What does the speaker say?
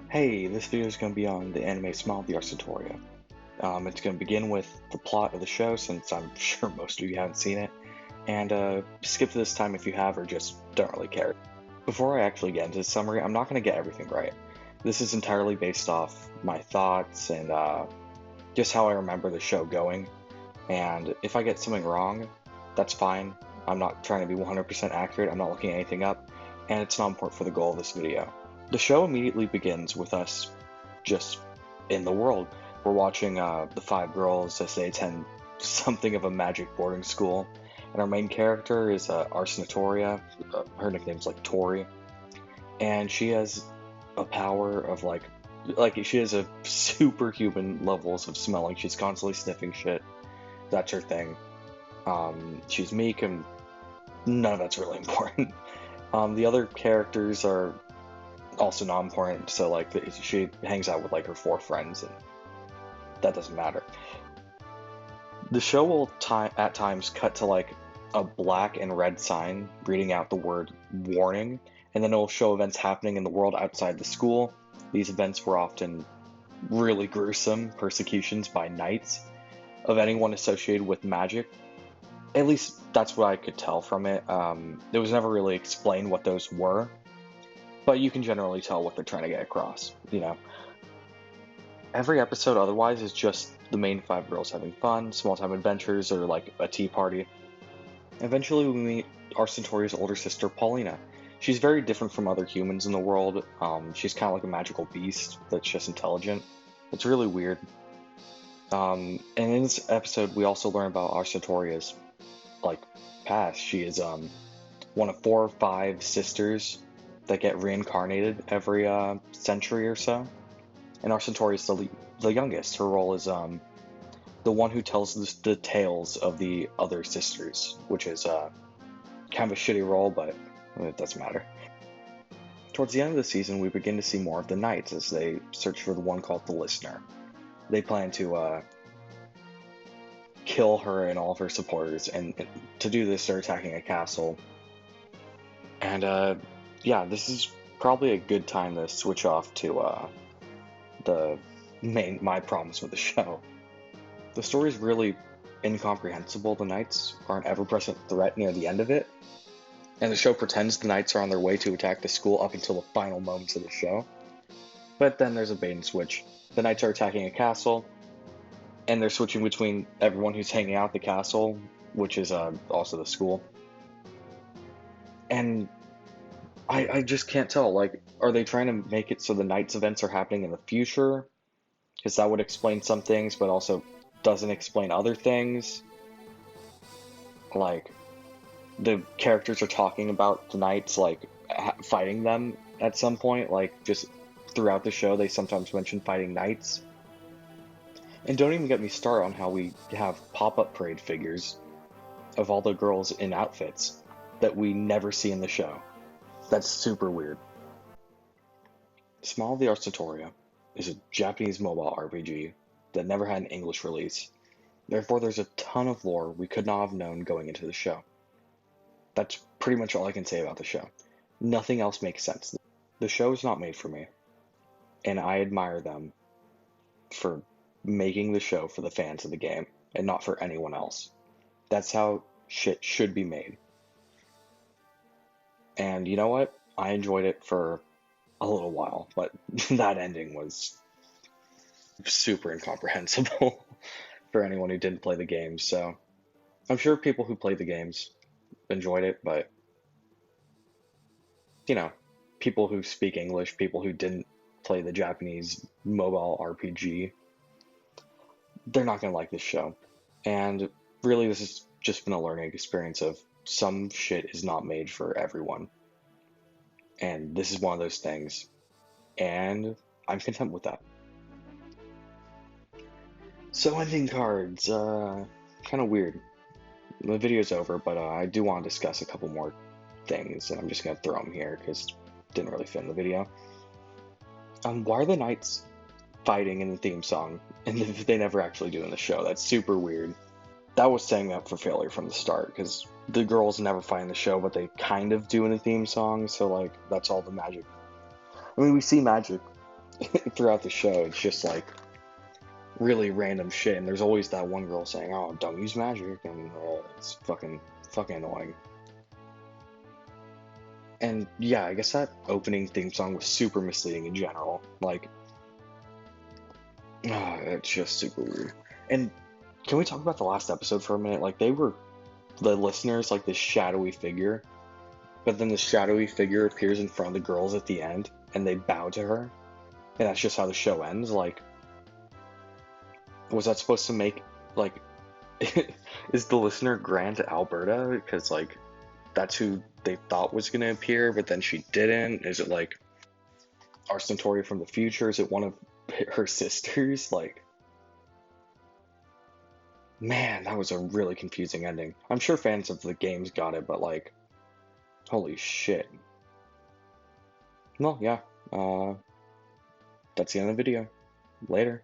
Hey, this video is going to be on the anime Smile the Arsnotoria. It's going to begin with the plot of the show, since I'm sure most of you haven't seen it, and skip to this time if you have or just don't really care. Before I actually get into the summary, I'm not going to get everything right. This is entirely based off my thoughts and just how I remember the show going, and if I get something wrong, that's fine. I'm not trying to be 100% accurate, I'm not looking anything up, and it's not important for the goal of this video. The show immediately begins with us just in the world. We're watching the five girls as they attend something of a magic boarding school, and our main character is Arsnotoria. Her nickname's like Tori, and she has a power of like she has a superhuman levels of smelling. She's constantly sniffing shit. That's her thing. She's meek, and none of that's really important. The other characters are also not important. So like she hangs out with like her four friends, and that doesn't matter. The show will at times cut to like a black and red sign reading out the word warning, and then it will show events happening in the world outside the school. These events were often really gruesome persecutions by knights of anyone associated with magic. At least that's what I could tell from it. It was never really explained what those were, but you can generally tell what they're trying to get across, you know. Every episode otherwise is just the main five girls having fun, small-time adventures, or like a tea party. Eventually we meet Arsnotoria's older sister, Paulina. She's very different from other humans in the world. She's kind of like a magical beast that's just intelligent. It's really weird. And in this episode we also learn about Arsnotoria's like past. She is one of 4 or 5 sisters that get reincarnated every century or so. And Arsnotoria is the youngest. Her role is the one who tells the tales of the other sisters, which is kind of a shitty role, but it doesn't matter. Towards the end of the season, we begin to see more of the knights as they search for the one called the Listener. They plan to kill her and all of her supporters, and to do this, they're attacking a castle. And yeah, this is probably a good time to switch off to my problems with the show. The story is really incomprehensible. The knights are an ever-present threat near the end of it, and the show pretends the knights are on their way to attack the school up until the final moments of the show. But then there's a bait and switch. The knights are attacking a castle, and they're switching between everyone who's hanging out at the castle, which is also the school. And I just can't tell, like, are they trying to make it so the Knights events are happening in the future? Because that would explain some things, but also doesn't explain other things. Like, the characters are talking about the Knights, like, fighting them at some point. Like, just throughout the show, they sometimes mention fighting Knights. And don't even get me started on how we have pop-up parade figures of all the girls in outfits that we never see in the show. That's super weird. Smile the Arsnotoria is a Japanese mobile RPG that never had an English release. Therefore, there's a ton of lore we could not have known going into the show. That's pretty much all I can say about the show. Nothing else makes sense. The show is not made for me, and I admire them for making the show for the fans of the game and not for anyone else. That's how shit should be made. And you know what? I enjoyed it for a little while, but that ending was super incomprehensible for anyone who didn't play the games. So I'm sure people who played the games enjoyed it, but you know, people who speak English, people who didn't play the Japanese mobile RPG, they're not going to like this show. And really, this has just been a learning experience of some shit is not made for everyone. And this is one of those things. And I'm content with that. So ending cards, kind of weird. The video's over, but I do want to discuss a couple more things, and I'm just going to throw them here because it didn't really fit in the video. Why are the knights fighting in the theme song, and they never actually do in the show? That's super weird. That was setting me up for failure from the start, because the girls never fight in the show, but they kind of do in the theme song, so like, that's all the magic. I mean, we see magic throughout the show. It's just like really random shit, and there's always that one girl saying, "Oh, don't use magic," and it's fucking annoying. And yeah, I guess that opening theme song was super misleading in general. Like, it's just super weird. And can we talk about the last episode for a minute? Like, they were the listeners, like this shadowy figure, but then the shadowy figure appears in front of the girls at the end, and they bow to her, and that's just how the show ends. Like, was that supposed to make like, is the listener Grant Alberta? Because like, that's who they thought was gonna appear, but then she didn't. Is it like Arsnotoria from the future? Is it one of her sisters? Like, man, that was a really confusing ending. I'm sure fans of the games got it, but like, holy shit. Well, yeah, that's the end of the video. Later.